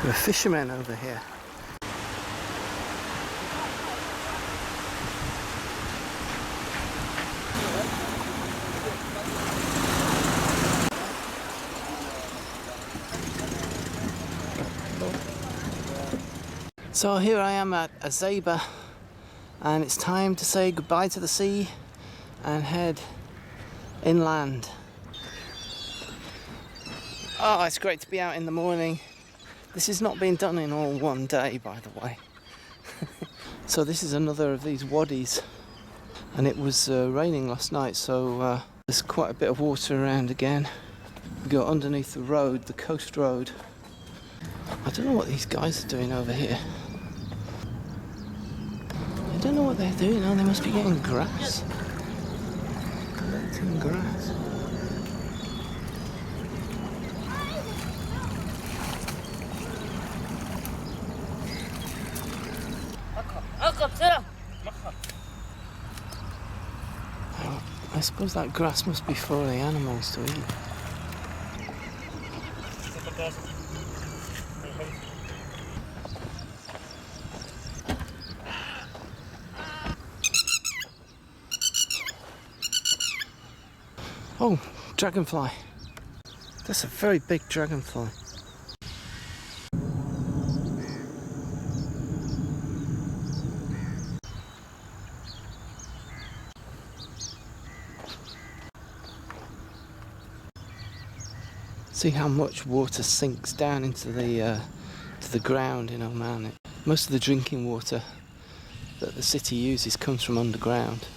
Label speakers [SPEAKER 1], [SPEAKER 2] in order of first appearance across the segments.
[SPEAKER 1] There are fishermen over here. So here I am at Azaibah, and it's time to say goodbye to the sea and head inland. Oh, it's great to be out in the morning. This has not been done in all one day, by the way. So this is another of these wadis, and it was raining last night, so there's quite a bit of water around again. We go underneath the road, the coast road. I don't know what these guys are doing over here. I don't know what they're doing. Oh, they must be getting grass. Collecting grass. I suppose that grass must be for the animals to eat. Oh, dragonfly. That's a very big dragonfly. See how much water sinks down into the to the ground in Oman. Most of the drinking water that the city uses comes from underground.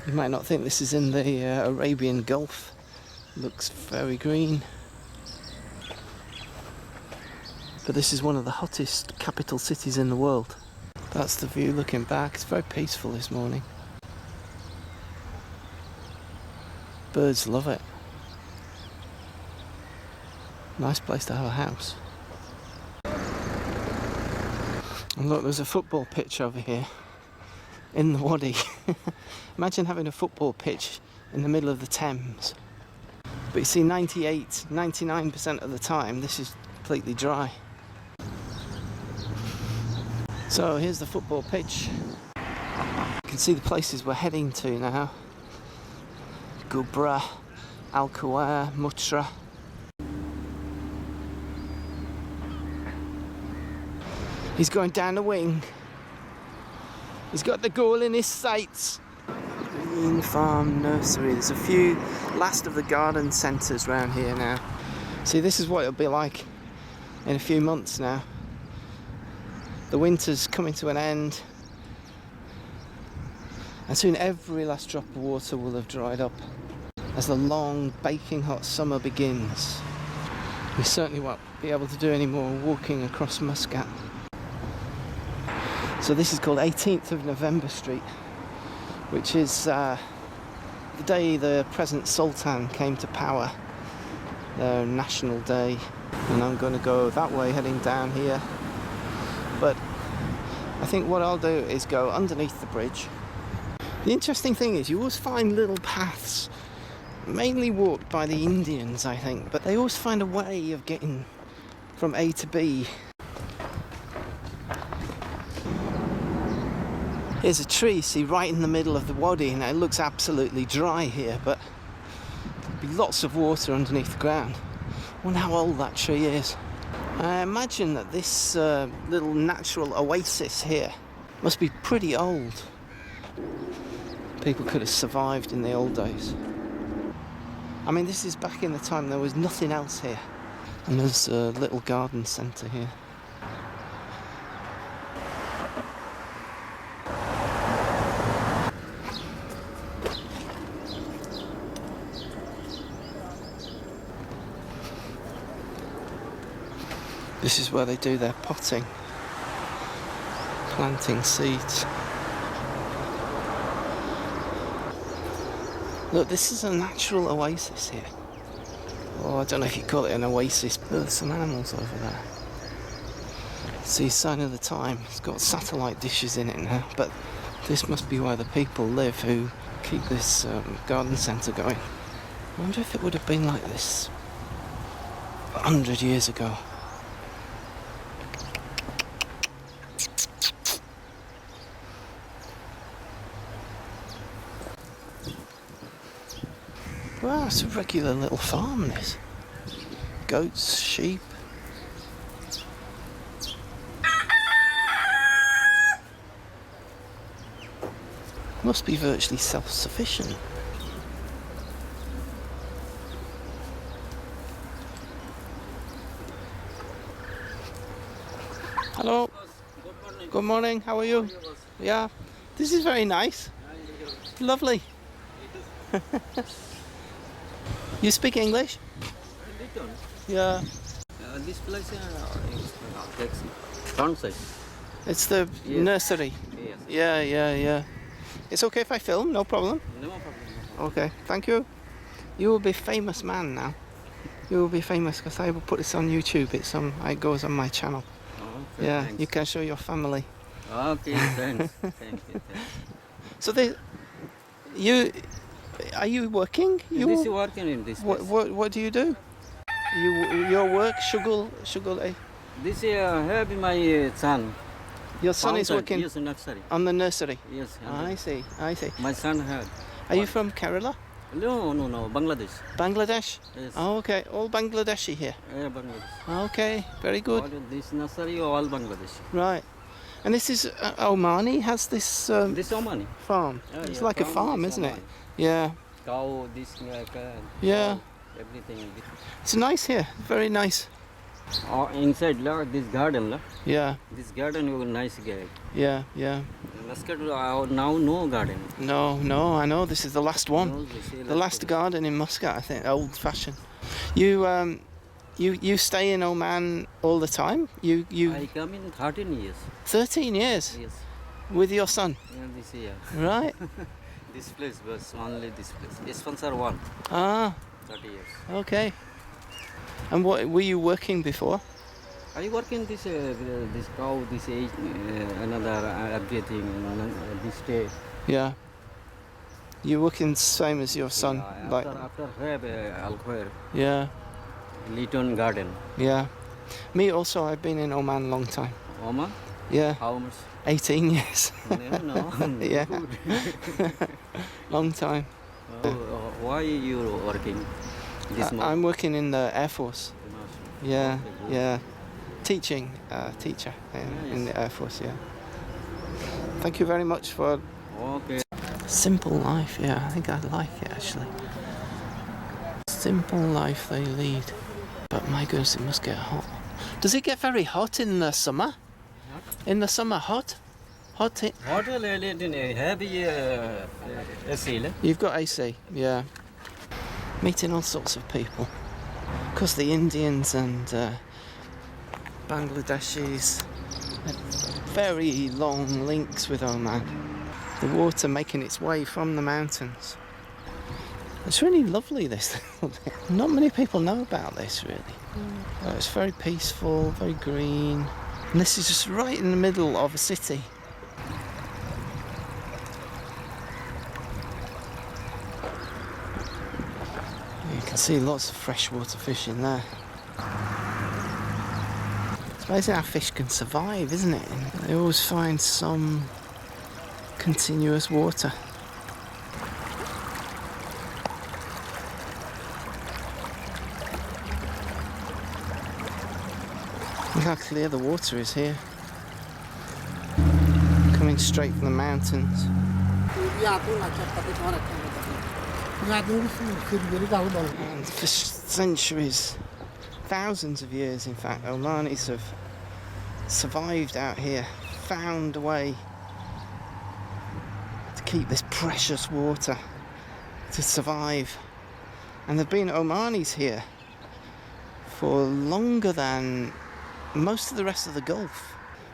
[SPEAKER 1] You might not think this is in the Arabian Gulf. Looks very green. But this is one of the hottest capital cities in the world. That's the view looking back. It's very peaceful this morning. Birds love it. Nice place to have a house. And look, there's a football pitch over here in the wadi. Imagine having a football pitch in the middle of the Thames. But you see, 99% of the time this is completely dry. So here's the football pitch. You can see the places we're heading to now. Gubra, Al-Kuwair, Mutra. He's going down the wing. He's got the goal in his sights. Green Farm Nursery. There's a few last of the garden centres around here now. See, this is what it'll be like in a few months now. The winter's coming to an end, and soon every last drop of water will have dried up as the long baking hot summer begins. We certainly won't be able to do any more walking across Muscat. So this is called 18th of November Street, which is the day the present Sultan came to power, their national day. And I'm going to go that way, heading down here. But I think what I'll do is go underneath the bridge. The interesting thing is you always find little paths, mainly walked by the Indians, I think, but they always find a way of getting from A to B. Here's a tree, see, right in the middle of the wadi, and it looks absolutely dry here, but there'll be lots of water underneath the ground. I wonder how old that tree is. I imagine that this little natural oasis here must be pretty old. People could have survived in the old days. I mean, this is back in the time there was nothing else here. And there's a little garden centre here. This is where they do their potting, planting seeds. Look, this is a natural oasis here. Oh, I don't know if you call it an oasis, but there's some animals over there. See, sign of the time. It's got satellite dishes in it now, but this must be where the people live who keep this garden centre going. I wonder if it would have been like this 100 years ago. That's a regular little farm, this. Goats, sheep. Must be virtually self-sufficient. Hello.
[SPEAKER 2] Good morning.
[SPEAKER 1] Good morning. How are you? Yeah. This is very nice. Lovely. You speak English? Yeah.
[SPEAKER 2] This place is front side.
[SPEAKER 1] It's the
[SPEAKER 2] Yes.
[SPEAKER 1] nursery.
[SPEAKER 2] Yes.
[SPEAKER 1] Yeah. It's okay if I film, no problem.
[SPEAKER 2] No problem.
[SPEAKER 1] Okay, thank you. You will be famous man now. You will be famous because I will put this on YouTube. It goes on my channel.
[SPEAKER 2] Okay,
[SPEAKER 1] Yeah,
[SPEAKER 2] thanks.
[SPEAKER 1] you can show your family.
[SPEAKER 2] Okay, thanks. Thank you.
[SPEAKER 1] So are you working?
[SPEAKER 2] This is working in this place.
[SPEAKER 1] What do you do? Your work, shugul.
[SPEAKER 2] This have my son.
[SPEAKER 1] Your son is
[SPEAKER 2] Fountain.
[SPEAKER 1] working
[SPEAKER 2] Yes, nursery.
[SPEAKER 1] on the nursery.
[SPEAKER 2] Yes.
[SPEAKER 1] I see.
[SPEAKER 2] My son had.
[SPEAKER 1] Are you from Kerala?
[SPEAKER 2] No, Bangladesh.
[SPEAKER 1] Bangladesh?
[SPEAKER 2] Yes.
[SPEAKER 1] Oh, okay. All Bangladeshi here.
[SPEAKER 2] Yeah, Bangladesh.
[SPEAKER 1] Okay, very good.
[SPEAKER 2] All this nursery, all Bangladesh.
[SPEAKER 1] Right. And this is Omani has this
[SPEAKER 2] This Omani.
[SPEAKER 1] farm.
[SPEAKER 2] Yeah,
[SPEAKER 1] It's
[SPEAKER 2] yeah,
[SPEAKER 1] like a farm,
[SPEAKER 2] is
[SPEAKER 1] isn't it?
[SPEAKER 2] Omani.
[SPEAKER 1] Yeah.
[SPEAKER 2] Cow, this like
[SPEAKER 1] Yeah.
[SPEAKER 2] everything.
[SPEAKER 1] It's nice here. Very nice.
[SPEAKER 2] Inside this garden,
[SPEAKER 1] Yeah.
[SPEAKER 2] this garden is nice garden.
[SPEAKER 1] Yeah.
[SPEAKER 2] Muscat now no garden.
[SPEAKER 1] No, I know. This is the last one.
[SPEAKER 2] No, this is
[SPEAKER 1] The last garden in Muscat, I think, old fashioned. You stay in Oman all the time? You
[SPEAKER 2] I come in 13 years.
[SPEAKER 1] 13 years
[SPEAKER 2] Yes.
[SPEAKER 1] with your son.
[SPEAKER 2] Yeah, this year.
[SPEAKER 1] Right.
[SPEAKER 2] This place was only this place. Sponsor one.
[SPEAKER 1] Ah,
[SPEAKER 2] 30 years.
[SPEAKER 1] okay. And what were you working before?
[SPEAKER 2] I work in this cow, this age, another everything, this day.
[SPEAKER 1] Yeah. You working same as your son?
[SPEAKER 2] Yeah,
[SPEAKER 1] Like
[SPEAKER 2] after have Alquer,
[SPEAKER 1] yeah.
[SPEAKER 2] Leeton Garden.
[SPEAKER 1] Yeah. Me also, I've been in Oman a long time.
[SPEAKER 2] Oma,
[SPEAKER 1] Yeah.
[SPEAKER 2] how much?
[SPEAKER 1] 18 years.
[SPEAKER 2] No.
[SPEAKER 1] Yeah.
[SPEAKER 2] Good.
[SPEAKER 1] Long time.
[SPEAKER 2] Why you working this month?
[SPEAKER 1] I'm working in the Air Force. Yeah,
[SPEAKER 2] Okay, good.
[SPEAKER 1] yeah. Teaching, teacher in
[SPEAKER 2] Nice.
[SPEAKER 1] the Air Force, yeah. Thank you very much for
[SPEAKER 2] Okay.
[SPEAKER 1] simple life, yeah. I think I like it actually. Simple life they lead. But my goodness, it must get hot. Does it get very hot in the summer? In the summer, hot?
[SPEAKER 2] Hotel heavy AC.
[SPEAKER 1] You've got AC, yeah. Meeting all sorts of people. Of course, the Indians and Bangladeshis have very long links with Oman. The water making its way from the mountains. It's really lovely, this. Not many people know about this, really. It's very peaceful, very green. And this is just right in the middle of a city. You can see lots of freshwater fish in there. It's amazing how fish can survive, isn't it? And they always find some continuous water. Look how clear the water is here. Coming straight from the mountains. And for centuries, thousands of years in fact, Omanis have survived out here, found a way to keep this precious water to survive. And there have been Omanis here for longer than most of the rest of the Gulf.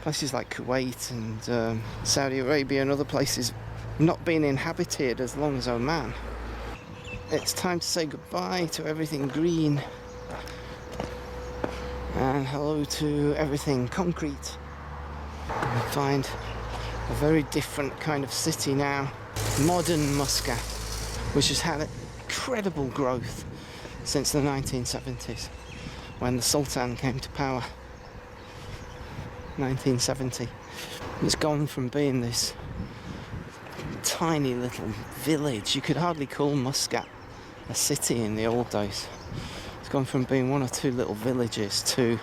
[SPEAKER 1] Places like Kuwait and Saudi Arabia and other places not been inhabited as long as Oman. It's time to say goodbye to everything green and hello to everything concrete. We find a very different kind of city now. Modern Muscat, which has had incredible growth since the 1970s when the Sultan came to power. 1970. It's gone from being this tiny little village. You could hardly call Muscat a city in the old days. It's gone from being one or two little villages to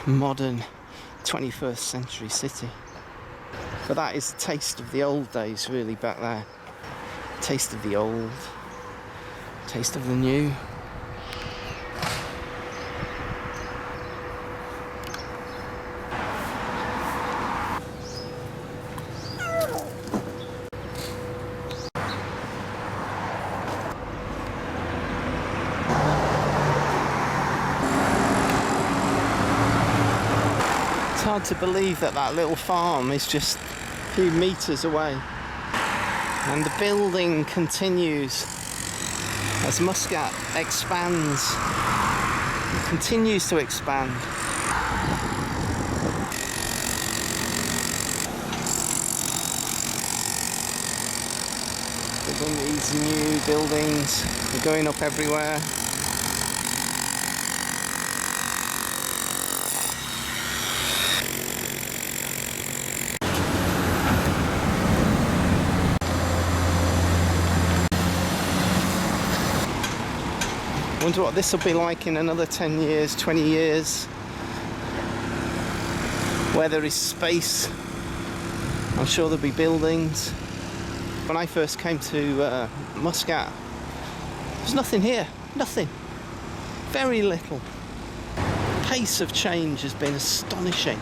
[SPEAKER 1] modern 21st century city. But that is the taste of the old days, really, back there. Taste of the old, taste of the new. It's hard to believe that that little farm is just a few metres away. And the building continues as Muscat expands, continues to expand. These new buildings are going up everywhere. Wonder what this will be like in another 10 years, 20 years. Where there is space, I'm sure there'll be buildings. When I first came to Muscat, there's nothing here, nothing. Very little. The pace of change has been astonishing.